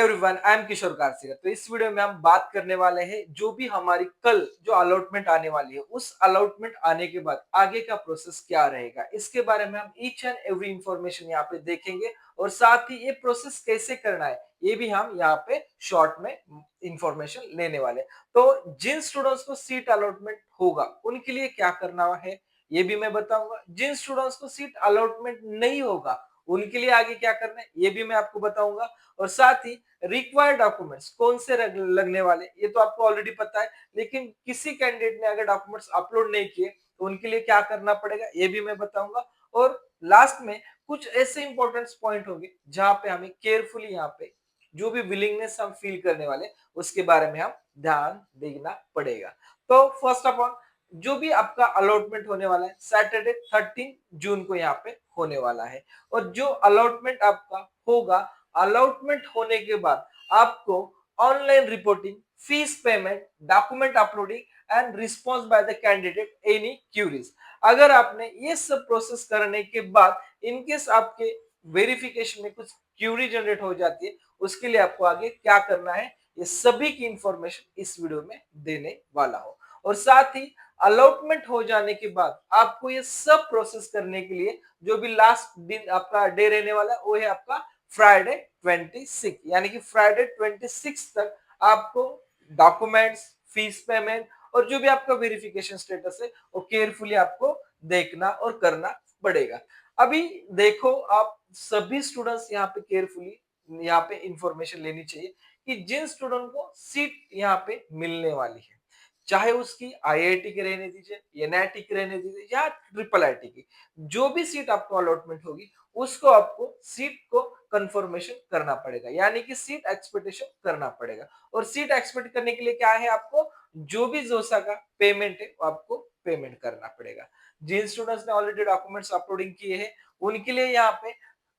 Everyone, I am किशोर कारसेकर। तो इस video में हम बात करने वाले हैं जो भी हमारी कल जो अलॉटमेंट आने वाली है, उस अलॉटमेंट आने के बाद आगे का प्रोसेस क्या रहेगा, इसके बारे में हम ईच एंड एवरी इंफॉर्मेशन यहाँ पे देखेंगे और साथ ही ये प्रोसेस कैसे करना है ये भी हम यहाँ पे शॉर्ट में इंफॉर्मेशन लेने वाले। तो जिन स्टूडेंट्स को सीट अलॉटमेंट होगा उनके लिए क्या करना है ये भी मैं बताऊंगा। जिन स्टूडेंट्स को सीट अलॉटमेंट नहीं होगा उनके लिए आगे क्या करना है ये भी मैं आपको बताऊंगा। और साथ ही रिक्वायर्ड डॉक्यूमेंट्स कौन से लगने वाले ये तो आपको ऑलरेडी पता है, लेकिन किसी कैंडिडेट ने अगर डॉक्यूमेंट्स अपलोड नहीं किए तो उनके लिए क्या करना पड़ेगा ये भी मैं बताऊंगा। और लास्ट में कुछ ऐसे इंपॉर्टेंट पॉइंट होंगे जहां पे हमें केयरफुली यहाँ पे जो भी विलिंगनेस हम फील करने वाले उसके बारे में हम ध्यान देना पड़ेगा। तो फर्स्ट ऑफ ऑल जो भी आपका अलॉटमेंट होने वाला है सैटरडे 13 जून को यहाँ पे होने वाला है। और जो अलॉटमेंट आपका होगा, अलॉटमेंट होने के बाद आपको online reporting, fees payment, document uploading and response by the candidate any curies. अगर आपने ये सब प्रोसेस करने के बाद इनकेस आपके वेरिफिकेशन में कुछ क्यूरी जनरेट हो जाती है उसके लिए आपको आगे क्या करना है ये सभी की इंफॉर्मेशन इस वीडियो में देने वाला हो। और साथ ही अलॉटमेंट हो जाने के बाद आपको ये सब प्रोसेस करने के लिए जो भी लास्ट दिन आपका डे रहने वाला है वो है आपका फ्राइडे 26, यानी कि फ्राइडे 26 तक आपको डॉक्यूमेंट्स, फीस पेमेंट और जो भी आपका वेरिफिकेशन स्टेटस है वो केयरफुली आपको देखना और करना पड़ेगा। अभी देखो आप सभी स्टूडेंट्स यहाँ पे केयरफुली यहाँ पे इंफॉर्मेशन लेनी चाहिए कि जिन स्टूडेंट को सीट यहाँ पे मिलने वाली है, चाहे उसकी आईआईटी की रहने दीजिए, एनआईटी की रहने दीजिए या ट्रिपल आईटी की, जो भी सीट आपको अलॉटमेंट होगी उसको आपको सीट को कंफर्मेशन करना पड़ेगा, यानी कि सीट एक्सपेक्टेशन करना पड़ेगा। और सीट एक्सपेक्ट करने के लिए क्या है, आपको जो भी जोसा का पेमेंट है वो आपको पेमेंट करना पड़ेगा। जिन स्टूडेंट्स ने ऑलरेडी डॉक्यूमेंट्स अपलोडिंग किए हैं उनके लिए यहाँ पे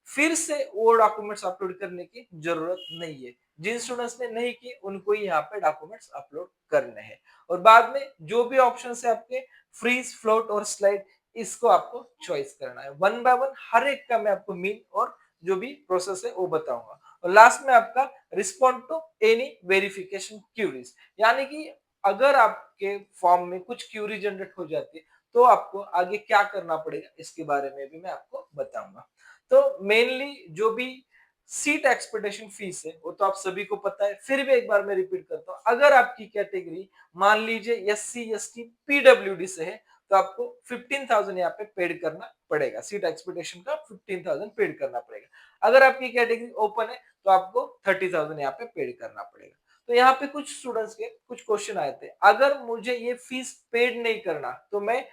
फिर से वो डॉक्यूमेंट्स अपलोड करने की जरूरत नहीं है। जिन स्टूडेंट्स ने नहीं की उनको ही यहाँ पे डॉक्यूमेंट्स अपलोड करने हैं। और बाद में जो भी ऑप्शन है आपके फ्रीज, फ्लोट और स्लाइड, इसको आपको चॉइस करना है। वन बाय वन हर एक का मैं आपको मीन और जो भी प्रोसेस है वो बताऊंगा। और लास्ट में आपका respond to any verification queries, यानी कि अगर आपके फॉर्म में कुछ क्यूरी जनरेट हो जाती है तो आपको आगे क्या करना पड़ेगा इसके बारे में भी मैं आपको बताऊंगा। तो मेनली जो भी सीट एक्सपेक्टेशन फीस है वो तो आप सभी को पता है, फिर भी एक बार मैं रिपीट करता हूँ। अगर आपकी कैटेगरी मान लीजिए एससी एसटी पीडब्ल्यूडी से है तो आपको 15,000 यहाँ पे पेड करना पड़ेगा, सीट एक्सपेक्टेशन का 15,000 पेड करना पड़ेगा। अगर आपकी कैटेगरी ओपन है तो आपको 30,000 यहाँ पे पेड करना पड़ेगा। तो यहाँ पे कुछ स्टूडेंट्स के कुछ क्वेश्चन आए थे, अगर मुझे ये फीस पेड नहीं करना तो मैं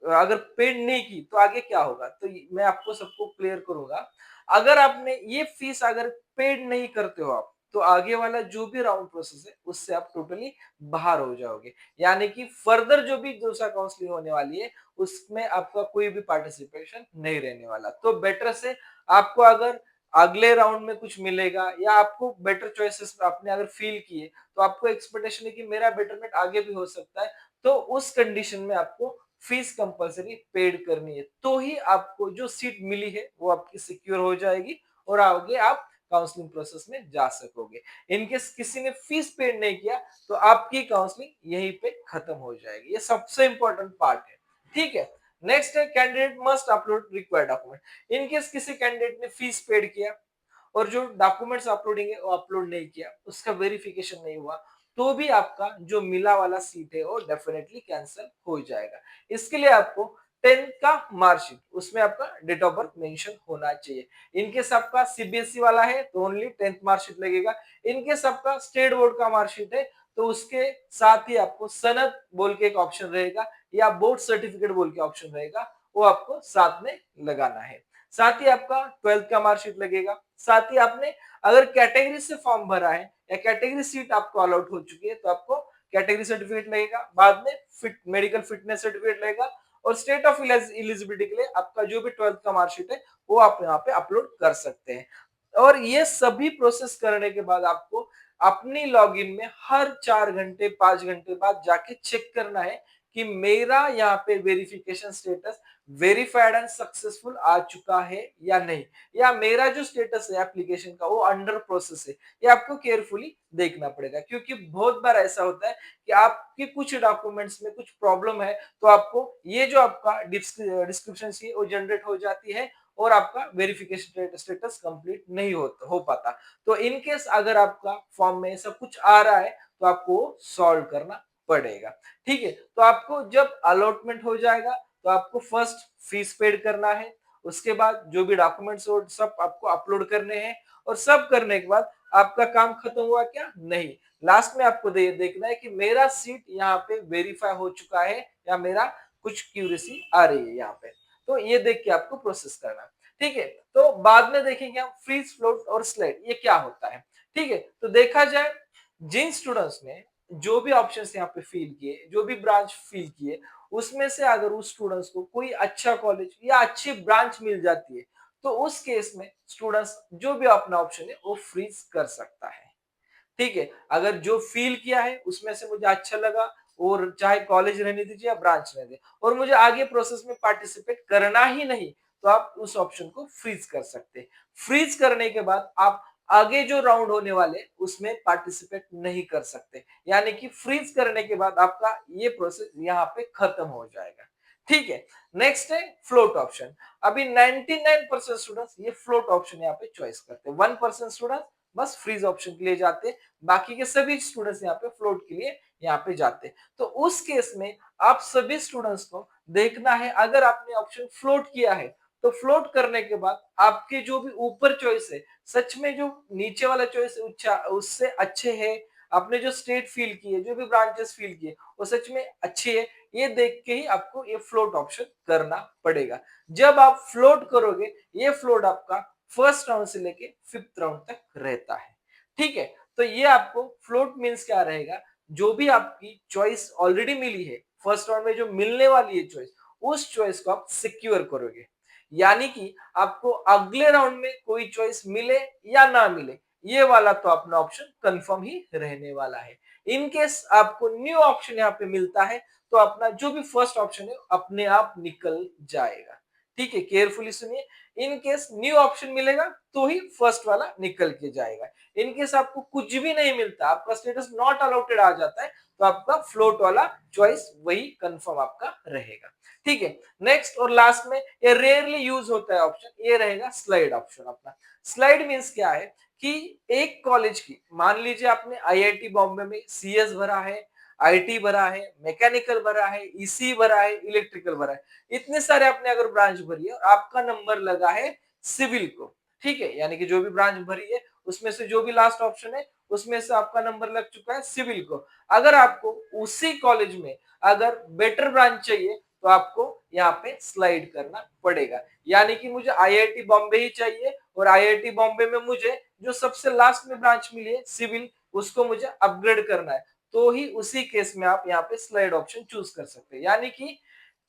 अगर पेड नहीं की तो आगे क्या होगा, तो मैं आपको सबको क्लियर करूंगा। अगर आपने ये फीस अगर पेड नहीं करते हो आप तो आगे वाला जो भी राउंड प्रोसेस है उससे आप टोटली बाहर हो जाओगे, यानी कि फर्दर जो भी दूसरा काउंसलिंग होने वाली है उसमें आपका कोई भी पार्टिसिपेशन नहीं रहने वाला। तो बेटर से आपको अगर अगले राउंड में कुछ मिलेगा या आपको बेटर चॉइसेस आपने अगर फील किए तो आपको एक्सपेक्टेशन है कि मेरा बेटरमेंट आगे भी हो सकता है, तो उस कंडीशन में आपको फीस कंपलसरी पेड करनी है, तो ही आपको जो सीट मिली है वो आपकी सिक्योर हो जाएगी और आगे आप काउंसलिंग प्रोसेस में जा सकोगे। इनकेस किसी ने फीस पेड नहीं किया तो आपकी काउंसलिंग यहीं पे खत्म हो जाएगी। ये सबसे इंपॉर्टेंट पार्ट है, ठीक है। नेक्स्ट है candidate must upload required document. In case किसी कैंडिडेट ने फीस पेड किया और जो डॉक्यूमेंट्स अपलोडिंग है वो अपलोड नहीं किया, उसका वेरिफिकेशन नहीं हुआ, तो भी आपका जो मिला वाला सीट है वो डेफिनेटली कैंसिल हो जाएगा। इसके लिए आपको 10th का मार्कशीट, उसमें आपका डेट ऑफ बर्थ मेंशन होना चाहिए। इनकेस आपका सीबीएसई वाला है तो ओनली 10th मार्कशीट लगेगा। इनकेस आपका स्टेट बोर्ड का मार्कशीट है तो उसके साथ ही आपको सनद बोल के एक ऑप्शन रहेगा या बोर्ड सर्टिफिकेट बोल के ऑप्शन रहेगा, वो आपको साथ में लगाना है। साथ ही आपका 12th का मार्कशीट लगेगा। साथ ही आपने अगर कैटेगरी से फॉर्म भरा है या कैटेगरी सीट आपको अलॉट हो चुकी है तो आपको कैटेगरी सर्टिफिकेट लगेगा, बाद में मेडिकल फिटनेस सर्टिफिकेट लगेगा और स्टेट ऑफ एलिजिबिलिटी के लिए आपका जो भी 12th का मार्कशीट है वो आप यहाँ पे अपलोड कर सकते हैं। और ये सभी प्रोसेस करने के बाद आपको अपनी लॉगिन में हर 4 घंटे 5 घंटे बाद जाके चेक करना है कि मेरा यहाँ पे verification status verified and successful आ चुका है या नहीं, या मेरा जो स्टेटस है एप्लीकेशन का वो अंडर प्रोसेस है। ये आपको केयरफुली देखना पड़ेगा, क्योंकि बहुत बार ऐसा होता है कि आपके कुछ डॉक्यूमेंट्स में कुछ प्रॉब्लम है, तो आपको ये जो आपका डिस्क्रिप्शन है वो जनरेट हो जाती है और आपका वेरिफिकेशन स्टेटस कंप्लीट नहीं हो पाता। तो इन केस अगर आपका फॉर्म में ऐसा कुछ आ रहा है तो आपको सॉल्व करना पड़ेगा। ठीक है, तो आपको जब अलॉटमेंट हो जाएगा तो आपको फर्स्ट फीस पेड करना है, उसके बाद जो भी डॉक्यूमेंट्स हो सब आपको अपलोड करने हैं, और सब करने के बाद आपका काम खत्म हुआ क्या? नहीं, लास्ट में आपको देखना है कि मेरा सीट यहाँ पे वेरीफाई हो चुका है या मेरा कुछ क्यूरेसी आ रही है यहाँ पे। तो ये देख के आपको प्रोसेस करना है। ठीक है, तो बाद में देखेंगे हम फ्रीज, फ्लोट और स्लाइड ये क्या होता है। ठीक है, तो देखा जाए जिन स्टूडेंट्स ने जो भी ऑप्शंस यहाँ पे फिल किए, जो भी ब्रांच फिल किए, उसमें से अगर उस स्टूडेंट्स को कोई अच्छा कॉलेज या अच्छी ब्रांच मिल जाती है, तो उस केस में स्टूडेंट्स जो भी अपना ऑप्शन है वो फ्रीज कर सकता है। ठीक है, अगर जो फील किया है उसमें से मुझे अच्छा लगा, और चाहे कॉलेज रहने दीजिए या ब्रांच रहने दे, और मुझे आगे प्रोसेस में पार्टिसिपेट करना ही नहीं, तो आप उस ऑप्शन को फ्रीज कर सकते हैं। फ्रीज करने के बाद आप आगे जो राउंड होने वाले उसमें पार्टिसिपेट नहीं कर सकते, यानी कि फ्रीज करने के बाद आपका ये प्रोसेस यहाँ पे खत्म हो जाएगा। ठीक है, नेक्स्ट है फ्लोट ऑप्शन। अभी 99% स्टूडेंट्स ये फ्लोट ऑप्शन यहाँ पे चॉइस करते हैं, 1% स्टूडेंट बस फ्रीज ऑप्शन के लिए जाते हैं, बाकी के सभी स्टूडेंट्स यहाँ पे फ्लोट के लिए यहाँ पे जाते हैं। तो उस केस में आप सभी स्टूडेंट्स को देखना है, अगर आपने ऑप्शन फ्लोट किया है तो फ्लोट करने के बाद आपके जो भी ऊपर चॉइस है, सच में जो नीचे वाला चॉइस उससे अच्छे है, आपने जो स्टेट फील की है, जो भी ब्रांचेस फील किए वो सच में अच्छी है, ये देख के ही आपको ये फ्लोट ऑप्शन करना पड़ेगा। जब आप फ्लोट करोगे, ये फ्लोट आपका फर्स्ट राउंड से लेके फिफ्थ राउंड तक रहता है। ठीक है, तो ये आपको फ्लोट मींस क्या रहेगा, जो भी आपकी चॉइस ऑलरेडी मिली है फर्स्ट राउंड में, जो मिलने वाली है चॉइस, उस चॉइस को आप सिक्योर करोगे, यानी कि आपको अगले राउंड में कोई चॉइस मिले या ना मिले, ये वाला तो अपना ऑप्शन कंफर्म ही रहने वाला है। इन केस आपको न्यू ऑप्शन यहाँ पे मिलता है, तो अपना जो भी फर्स्ट ऑप्शन है अपने आप निकल जाएगा। ठीक है, केयरफुली सुनिए, इन केस न्यू ऑप्शन मिलेगा तो ही फर्स्ट वाला निकल के जाएगा। इन केस आपको कुछ भी नहीं मिलता, आपका स्टेटस नॉट अलाउटेड आ जाता है, तो आपका फ्लोट वाला चॉइस वही कंफर्म आपका रहेगा। ठीक है, नेक्स्ट और लास्ट में ये रेयरली यूज होता है ऑप्शन, ये रहेगा स्लाइड ऑप्शन अपना। स्लाइड मींस क्या है कि एक कॉलेज की, मान लीजिए आपने आईआईटी बॉम्बे में सीएस भरा है, आईटी भरा है, मैकेनिकल भरा है, ईसी भरा है, इलेक्ट्रिकल भरा है, इतने सारे आपने अगर ब्रांच भरी है और आपका नंबर लगा है सिविल को, ठीक है, यानी कि जो भी ब्रांच भरी है उसमें से जो भी लास्ट ऑप्शन है उसमें से आपका नंबर लग चुका है सिविल को, अगर आपको उसी कॉलेज में अगर बेटर ब्रांच चाहिए तो आपको यहाँ पे स्लाइड करना पड़ेगा, यानी कि मुझे आईआईटी बॉम्बे ही चाहिए और आईआईटी बॉम्बे में मुझे जो सबसे लास्ट में ब्रांच मिली है सिविल, उसको मुझे अपग्रेड करना है, तो ही उसी केस में आप यहाँ पे स्लाइड ऑप्शन चूज कर सकते हैं। यानी कि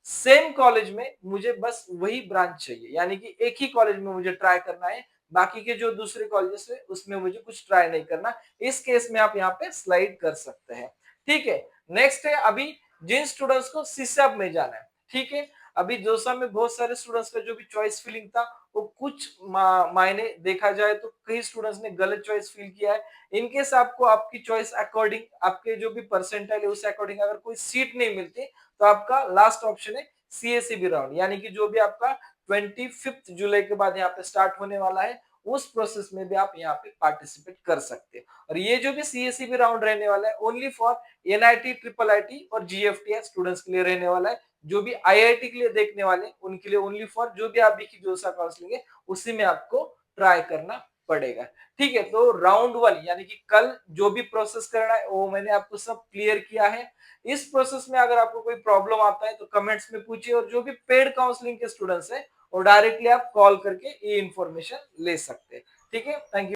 सेम कॉलेज में मुझे बस वही ब्रांच चाहिए, यानी कि एक ही कॉलेज में मुझे ट्राई करना है, बाकी के जो दूसरे कॉलेजेस है उसमें मुझे कुछ ट्राई नहीं करना, इस केस में आप यहाँ पे स्लाइड कर सकते हैं। ठीक है, नेक्स्ट है अभी जिन स्टूडेंट्स को सीसैप में जाना है, ठीक है, अभी जोसा में बहुत सारे स्टूडेंट्स का जो भी चॉइस फिलिंग था वो कुछ मायने देखा जाए तो कई स्टूडेंट्स ने गलत चॉइस फिल किया है। इनकेस आपको आपकी चॉइस अकॉर्डिंग, आपके जो भी परसेंटाइल है उस अकॉर्डिंग अगर कोई सीट नहीं मिलती, तो आपका लास्ट ऑप्शन है सीएसईबी राउंड, यानी कि जो भी आपका 25 जुलाई के बाद यहाँ पे स्टार्ट होने वाला है, उस प्रोसेस में भी आप यहाँ पे पार्टिसिपेट कर सकते हैं। और ये जो भी सीएसईबी राउंड रहने वाला है only for NIT, triple IT और जीएफटीएस स्टूडेंट्स के लिए रहने वाला है। जो भी आईआईटी के लिए देखने वाले हैं उनके लिए ओनली फॉर जो भी आप की जोसा काउंसलिंग है उसी में आपको ट्राई करना पड़ेगा। ठीक है, तो राउंड वन यानी कि कल जो भी प्रोसेस करना है वो मैंने आपको सब क्लियर किया है। इस प्रोसेस में अगर आपको कोई प्रॉब्लम आता है तो कमेंट्स में पूछिए, और जो भी पेड काउंसलिंग के स्टूडेंट्स हैं वो डायरेक्टली आप कॉल करके ये इंफॉर्मेशन ले सकते हैं। ठीक है, थैंक यू।